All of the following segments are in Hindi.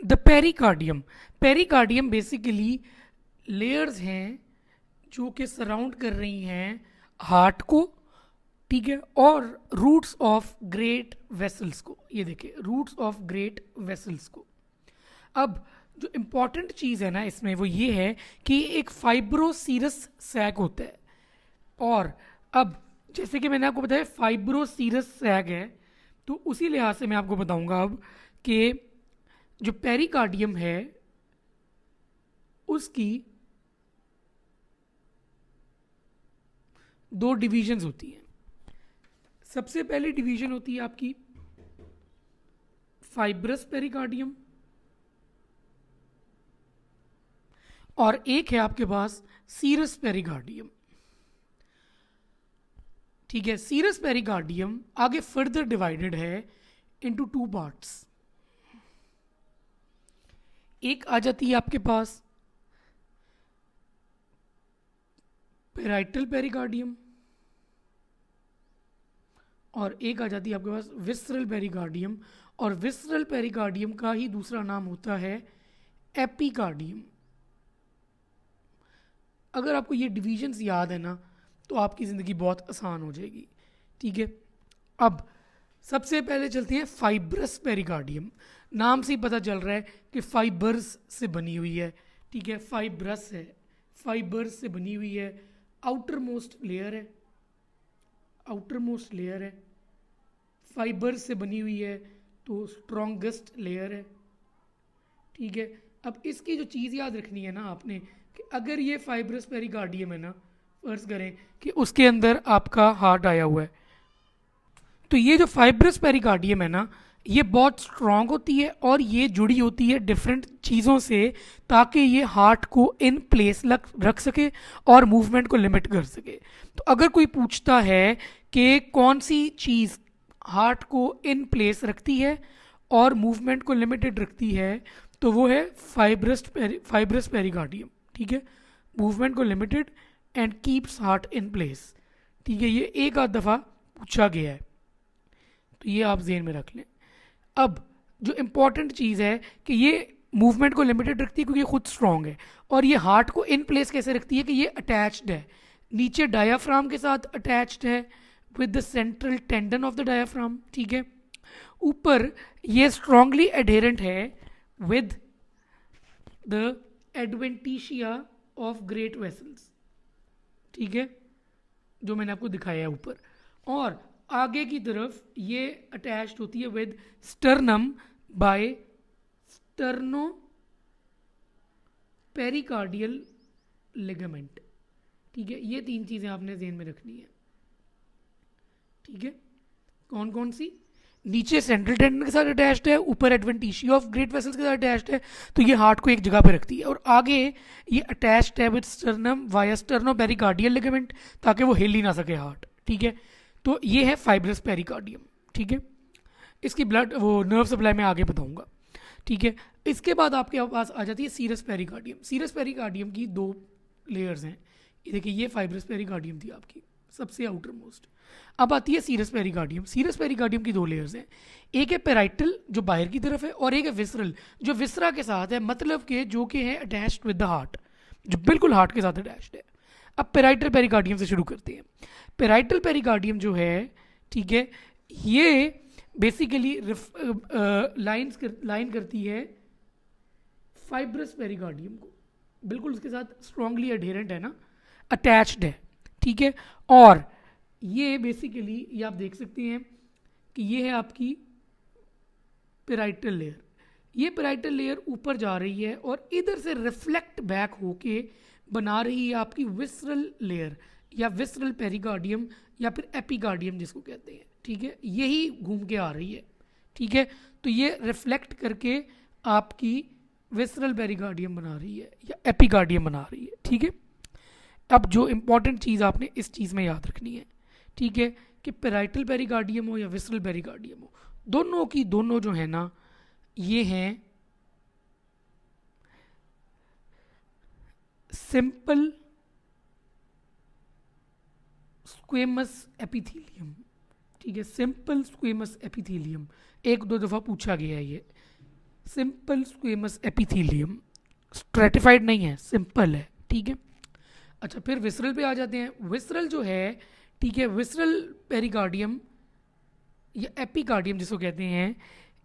The pericardium, pericardium basically layers हैं जो कि सराउंड कर रही हैं हार्ट को, ठीक है, और रूट्स ऑफ ग्रेट वेसल्स को। ये देखिए, रूट्स ऑफ ग्रेट वेसल्स को। अब जो इम्पॉर्टेंट चीज़ है ना इसमें वो ये है कि एक फाइब्रोसीरस सैक होता है। और अब जैसे कि मैंने आपको बताया फाइब्रोसीरस सैक है, तो उसी लिहाज से मैं आपको बताऊंगा अब कि जो पेरिकार्डियम है उसकी दो डिवीजन्स होती हैं। सबसे पहली डिवीजन होती है आपकी फाइब्रस पेरिकार्डियम, और एक है आपके पास सीरस पेरिकार्डियम। ठीक है, सीरस पेरिकार्डियम आगे फर्दर डिवाइडेड है इनटू टू पार्ट्स। एक आ जाती है आपके पास पेराइटल पेरिकार्डियम, और एक आ जाती है आपके पास विसरल पेरिकार्डियम। और विसरल पेरिकार्डियम का ही दूसरा नाम होता है एपिकार्डियम। अगर आपको ये डिविजन्स याद है ना तो आपकी ज़िंदगी बहुत आसान हो जाएगी। ठीक है, अब सबसे पहले चलते हैं फाइब्रस पेरिकार्डियम। नाम से ही पता चल रहा है कि फाइबर्स से बनी हुई है। ठीक है, फाइब्रस है, फाइबर्स से बनी हुई है, आउटर मोस्ट लेयर है, आउटर मोस्ट लेयर है, फाइबर से बनी हुई है तो स्ट्रॉन्गेस्ट लेयर है। ठीक है, अब इसकी जो चीज़ याद रखनी है ना आपने कि अगर ये फाइब्रस पेरिकार्डियम है ना, फर्ज करें कि उसके अंदर आपका हार्ट आया हुआ है, तो ये जो फाइब्रस पेरिकार्डियम है ना ये बहुत स्ट्रांग होती है और ये जुड़ी होती है डिफरेंट चीज़ों से, ताकि ये हार्ट को इन प्लेस रख सके और मूवमेंट को लिमिट कर सके। तो अगर कोई पूछता है कि कौन सी चीज़ हार्ट को इन प्लेस रखती है और मूवमेंट को लिमिटेड रखती है, तो वो है फाइब्रस पेरिकार्डियम। ठीक है, मूवमेंट को limited and keeps heart in place. ठीक है, ये एक आध दफ़ा पूछा गया है, तो ये आप जेहन में रख लें। अब जो इम्पॉर्टेंट चीज़ है कि ये मूवमेंट को लिमिटेड रखती है क्योंकि ये खुद स्ट्रांग है, और ये हार्ट को इन प्लेस कैसे रखती है कि ये अटैच्ड है, नीचे डायाफ्राम के साथ अटैच्ड है with the central tendon of the diaphragm. ठीक है, ऊपर ये स्ट्रांगली एडहेरेंट है with the adventitia of great vessels. ठीक है, जो मैंने आपको दिखाया है ऊपर, और आगे की तरफ ये अटैच्ड होती है with sternum by sterno pericardial ligament. ठीक है, ये तीन चीज़ें आपने जेहन में रखनी है। ठीक है, कौन कौन सी? नीचे सेंट्रल टेंडन के साथ अटैच्ड है, ऊपर एडवेंटिशिया ऑफ ग्रेट वेसल्स के साथ अटैच्ड है, तो ये हार्ट को एक जगह पे रखती है, और आगे ये अटैच्ड है with sternum via sterno pericardial ligament, ताकि वो हिल ही ना सके हार्ट। ठीक है, तो ये है फाइब्रस पेरिकार्डियम। ठीक है, इसकी ब्लड वो नर्व सप्लाई में आगे बताऊंगा। ठीक है, इसके बाद आपके पास आ जाती है सीरस पेरिकार्डियम। सीरस पेरिकार्डियम की दो लेयर्स हैं। ये देखिए, ये फाइब्रस पेरिकार्डियम थी आपकी सबसे आउटर मोस्ट। अब आती है सीरस पेरिकार्डियम। सीरस पेरिकार्डियम की दो लेयर्स हैं, एक है पेराइटल जो बाहर की तरफ है, और एक है विसरल जो विसरा के साथ है, मतलब कि जो कि है अटैच्ड विद द हार्ट, जो बिल्कुल हार्ट के साथ अटैच्ड है। अब पेराइटल पेरिकार्डियम से शुरू करते हैं। पेराइटल पेरिकार्डियम जो है, ठीक है, ये बेसिकली लाइन करती है फाइब्रस पेरिकार्डियम को, बिल्कुल उसके साथ स्ट्रांगली अडेरेंट है ना, अटैच्ड है। ठीक है, और ये बेसिकली ये आप देख सकते हैं कि ये है आपकी पेराइटल लेयर। ये पेराइटल लेयर ऊपर जा रही है और इधर से रिफ्लेक्ट बैक होके बना रही है आपकी विसरल लेयर, या विसरल पेरिकार्डियम, या फिर एपिकार्डियम जिसको कहते हैं। ठीक है, यही घूम के आ रही है। ठीक है, तो ये रिफ्लेक्ट करके आपकी विसरल पेरिकार्डियम बना रही है या एपिकार्डियम बना रही है। ठीक है, अब जो इंपॉर्टेंट चीज़ आपने इस चीज़ में याद रखनी है, ठीक है, कि पेराइटल पेरिकार्डियम हो या विसरल पेरिकार्डियम हो, दोनों की दोनों जो है ना ये हैं सिंपल स्क्वेमस एपिथेलियम। ठीक है, सिंपल स्क्वेमस एपिथेलियम एक दो दफ़ा पूछा गया है ये। सिंपल स्क्वेमस एपिथेलियम, स्ट्रेटिफाइड नहीं है, सिंपल है, ठीक है। अच्छा, फिर विसरल पे आ जाते हैं। विसरल जो है, ठीक है, विसरल पेरिकार्डियम या एपिकार्डियम जिसको कहते हैं,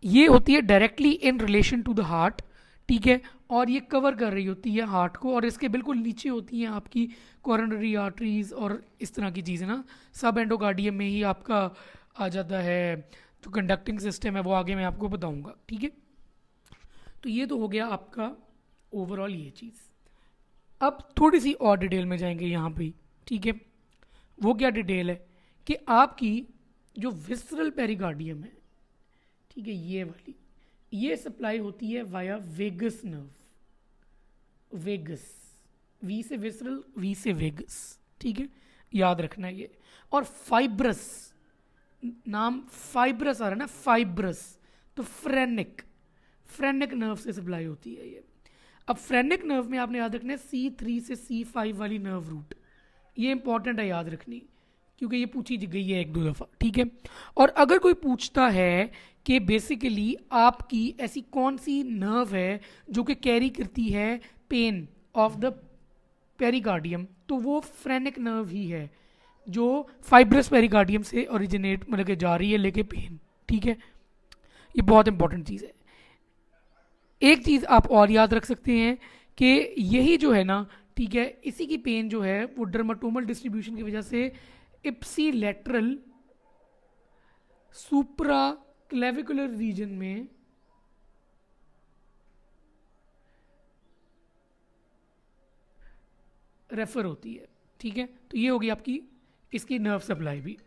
ये होती है directly in relation to the heart, ठीक है, और ये कवर कर रही होती है हार्ट को, और इसके बिल्कुल नीचे होती हैं आपकी कोरोनरी आर्टरीज और इस तरह की चीज़ें ना। सब एंडोकार्डियम में ही आपका आ जाता है जो कंडक्टिंग सिस्टम है, वो आगे मैं आपको बताऊंगा, ठीक है। तो ये तो हो गया आपका ओवरऑल ये चीज़। अब थोड़ी सी और डिटेल में जाएंगे यहाँ पे, ठीक है। वो क्या डिटेल है कि आपकी जो विसरल पेरिकार्डियम है, ठीक है, ये वाली, ये सप्लाई होती है via vagus nerve. Vagus, V से विसरल, वी से वेगस, ठीक है, याद रखना है ये। और फाइब्रस, नाम फाइब्रस आ रहा है ना, फाइब्रस, तो फ्रेनिक, फ्रेनिक नर्व से सप्लाई होती है ये। अब फ्रेनिक नर्व में आपने याद रखना है C3 से C5 वाली नर्व रूट, ये इंपॉर्टेंट है याद रखनी, क्योंकि ये पूछी गई है एक दो दफ़ा, ठीक है। और अगर कोई पूछता है कि बेसिकली आपकी ऐसी कौन सी नर्व है जो कि कैरी करती है पेन ऑफ द पेरिकार्डियम, तो वो फ्रेनिक नर्व ही है जो फाइब्रस पेरिकार्डियम से ओरिजिनेट मतलब कि जा रही है लेके पेन, ठीक है। ये बहुत इंपॉर्टेंट चीज़ है। एक चीज़ आप और याद रख सकते हैं कि यही जो है ना, ठीक है, इसी की पेन जो है वो डर्माटोमल डिस्ट्रीब्यूशन की वजह से इप्सीलेटरल सुप्रा क्लेविकुलर रीजन में रेफर होती है, ठीक है। तो ये होगी आपकी इसकी नर्व सप्लाई भी।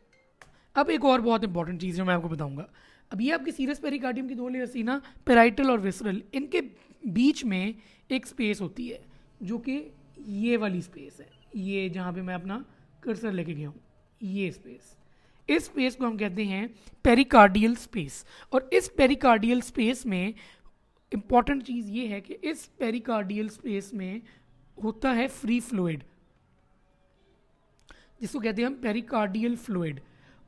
अब एक और बहुत इंपॉर्टेंट चीज़ जो मैं आपको बताऊंगा, अब ये आपकी सीरस पेरिकार्डियम की दो लेयर्स थी ना, पेराइटल और विसरल, इनके बीच में एक स्पेस होती है जो कि ये वाली स्पेस है, ये जहाँ पे मैं अपना कर्सर लेके गया हूँ, ये स्पेस, इस स्पेस को हम कहते हैं पेरिकार्डियल स्पेस। और इस पेरिकार्डियल स्पेस में इंपॉर्टेंट चीज़ ये है कि इस पेरिकार्डियल स्पेस में होता है फ्री फ्लूइड, जिसको कहते हैं हम पेरिकार्डियल फ्लूइड।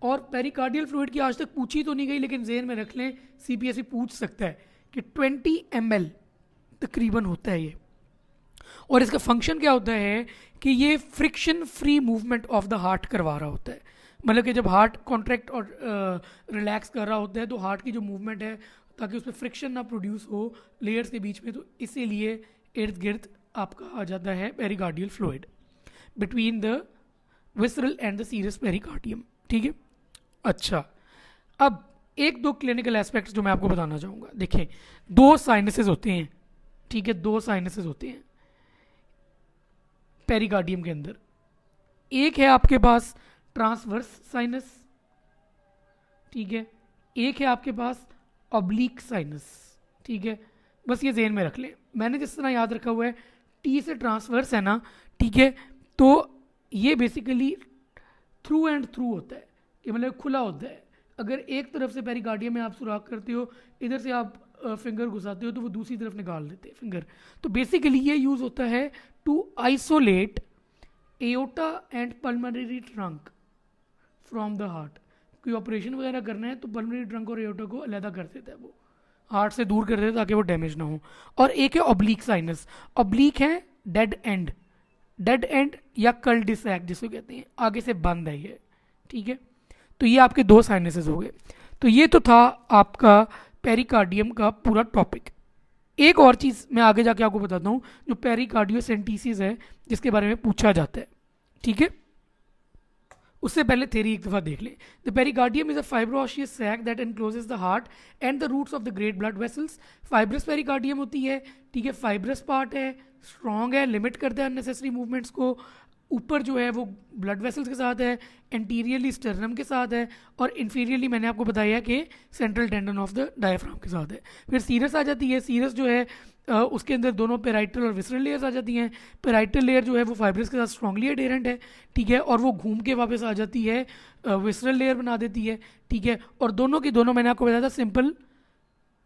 और पेरिकार्डियल फ्लूइड की आज तक पूछी तो नहीं गई, लेकिन जेहन में रख लें, CPSC पूछ सकता है कि 20 ml तकरीबन होता है ये। और इसका फंक्शन क्या होता है कि ये friction free movement of the heart करवा रहा होता है। मतलब कि जब हार्ट कॉन्ट्रैक्ट और रिलैक्स कर रहा होता है तो हार्ट की जो मूवमेंट है, ताकि उसमें फ्रिक्शन ना प्रोड्यूस हो लेयर्स के बीच में, तो इसीलिए इर्द गिर्द आपका आ जाता है pericardial fluid between the visceral and the serous pericardium, ठीक है। अच्छा, अब एक दो क्लिनिकल एस्पेक्ट्स जो मैं आपको बताना चाहूँगा। देखें, दो साइनसेस होते हैं, ठीक है, दो साइनसेस होते हैं पेरिकार्डियम के अंदर। एक है आपके पास ट्रांसवर्स साइनस, ठीक है, एक है आपके पास ऑब्लिक साइनस, ठीक है। बस ये ज़हन में रख लें, मैंने जिस तरह याद रखा हुआ है, टी से ट्रांसवर्स है ना, ठीक है, तो ये बेसिकली थ्रू एंड थ्रू होता है, कि मतलब खुला होता है। अगर एक तरफ से पेरिकार्डियम में आप सुराख करते हो, इधर से आप फिंगर घुसाते हो, तो वो दूसरी तरफ निकाल देते हैं फिंगर। तो बेसिकली ये यूज़ होता है to isolate aorta and pulmonary trunk from the heart. कोई ऑपरेशन वगैरह करना है तो पल्मोनरी ट्रंक और एओटा को अलग कर देता है, वो हार्ट से दूर कर देता है ताकि वो डैमेज ना हो। और एक है ऑब्लिक साइनस, ऑब्लिक है डेड एंड, डेड एंड या कल्डिसैक जिसको कहते हैं, आगे से बंद है ये, ठीक है। तो ये आपके दो साइनसेस हो गए। तो ये तो था आपका पेरिकार्डियम का पूरा टॉपिक। एक और चीज़ मैं आगे जाके आपको बताता हूँ जो पेरिकार्डियोसेंटेसिस है, जिसके बारे में पूछा जाता है, ठीक है। उससे पहले थ्योरी एक दफ़ा देख लें। The pericardium is a fibroserous sac that encloses the heart and the roots of the great blood vessels. Fibrous pericardium होती है, ठीक है, फाइब्रस पार्ट है, स्ट्रॉन्ग है, लिमिट करता है अननेसेसरी मूवमेंट्स को। ऊपर जो है वो ब्लड वेसल्स के साथ है, एंटीरियरली स्टर्नम के साथ है, और इन्फीरियरली मैंने आपको बताया कि central tendon of the diaphragm के साथ है। फिर सीरस आ जाती है, सीरस जो है उसके अंदर दोनों पेराइटल और विसरल लेयर्स आ जाती हैं। पेराइटल लेयर जो है वो फाइब्रस के साथ स्ट्रांगली एडेरेंट है, ठीक है, और वो घूम के वापस आ जाती है, विसरल लेयर बना देती है, ठीक है। और दोनों की दोनों मैंने आपको बताया था सिंपल,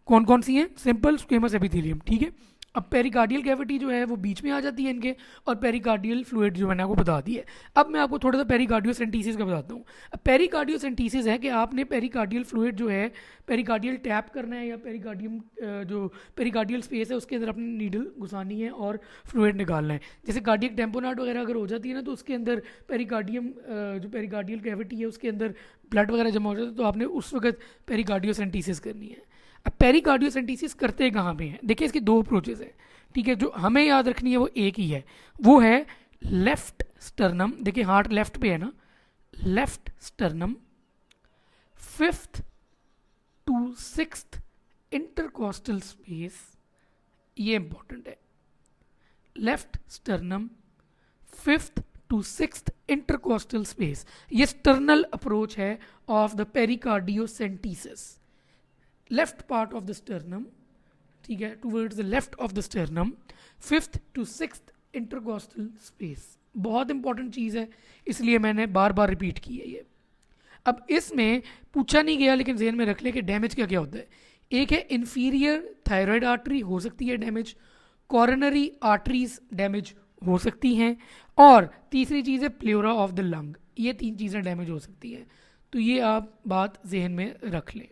कौन कौन सी हैं, सिंपल स्क्वेमस एपिथेलियम, ठीक है। अब पेरिकार्डियल कैविटी जो है वो बीच में आ जाती है इनके, और पेरिकार्डियल फ्लूइड जो मैंने आपको बता दी है। अब मैं आपको थोड़ा सा पेरिकार्डियोसेंटीसिस का बताता हूँ। अब पेरिकार्डियोसेंटीसिस है कि आपने पेरिकार्डियल फ्लूइड जो है पेरिकार्डियल टैप करना है, या पेरिकार्डियम जो पेरिकार्डियल स्पेस है उसके अंदर अपनी नीडल घुसानी है और फ्लूइड निकालना है। जैसे कार्डियक टेम्पोनाट वगैरह अगर हो जाती है ना, तो उसके अंदर पेरिकार्डियम जो पेरिकार्डियल कैविटी है उसके अंदर ब्लड वगैरह जमा हो जाता है, तो आपने उस वक्त पेरिकार्डियोसेंटीसिस करनी है। अब पेरिकार्डियोसेंटीसिस करते कहाँ पे हैं? देखिए इसकी दो अप्रोचेस हैं, ठीक है। जो हमें याद रखनी है वो एक ही है, वो है लेफ्ट स्टर्नम। देखिए हार्ट लेफ्ट पे है ना, left sternum, 5th to 6th intercostal space, ये इंपॉर्टेंट है। Left sternum, 5th to 6th intercostal space, ये स्टर्नल अप्रोच है of the pericardiocentesis. Left part of the sternum, ठीक है, towards the left of the sternum, 5th to 6th intercostal space, बहुत इंपॉर्टेंट चीज़ है, इसलिए मैंने बार बार रिपीट की है ये। अब इसमें पूछा नहीं गया लेकिन ज़हन में रख ले कि डैमेज क्या क्या होता है। एक है इंफीरियर थायराइड आर्टरी हो सकती है डैमेज, कॉरोनरी आर्टरीज डैमेज हो सकती हैं, और तीसरी चीज़ है प्लेरा ऑफ द लंग। ये 3 चीज़ें डैमेज हो सकती हैं, तो ये आप बात जहन में रख लें।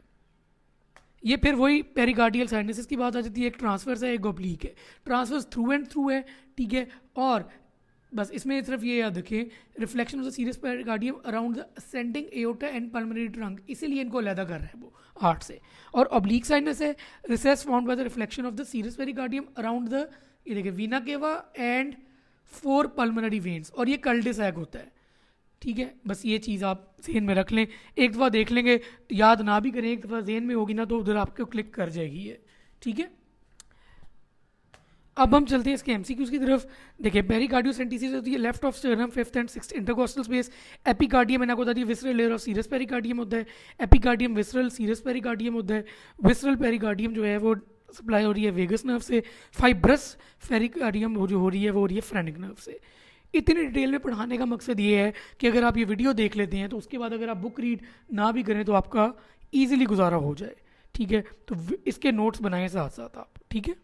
ये फिर वही पेरिकार्डियल साइनसिस की बात आ जाती है, एक ट्रांसफर्स है एक ऑब्लिक है। ट्रांसफर्स थ्रू एंड थ्रू है, ठीक है, और बस इसमें सिर्फ ये याद रखें, reflection of the serious pericardium around the ascending aorta and pulmonary trunk, इसीलिए इनको अलग कर रहा है वो हार्ट से। और ऑब्लिक साइनस है, recess found by the reflection of the serious pericardium around the, ये देखिए, वीना केवा एंड 4 पल्मोनरी वेन्स, और ये कल्डेसैक होता है, ठीक है। बस ये चीज़ आप जहन में रख लें, एक दफ़ा देख लेंगे तो याद ना भी करें, एक दफ़ा जहन में होगी ना तो उधर आपको क्लिक कर जाएगी ये, ठीक है। अब हम चलते हैं इसके एमसीक्यूज़ की तरफ। देखिए पेरिकार्डियोसेंटीसिस होती है left of sternum, 5th and 6th intercostal space. Epicardium मैंने आपको बता दिया visceral layer of serious pericardium होता है। एपिकार्डियम विसरल सीरियस पेरिकार्डियम होता है। विसरल पेरिकार्डियम जो है वो सप्लाई हो रही है वेगस नर्व से। फाइब्रस पेरिकार्डियम जो हो रही है वो हो रही है फ्रेनिक नर्व से। इतनी डिटेल में पढ़ाने का मकसद ये है कि अगर आप ये वीडियो देख लेते हैं तो उसके बाद अगर आप बुक रीड ना भी करें तो आपका ईजिली गुजारा हो जाए, ठीक है। तो इसके नोट्स बनाएं साथ साथ आप, ठीक है।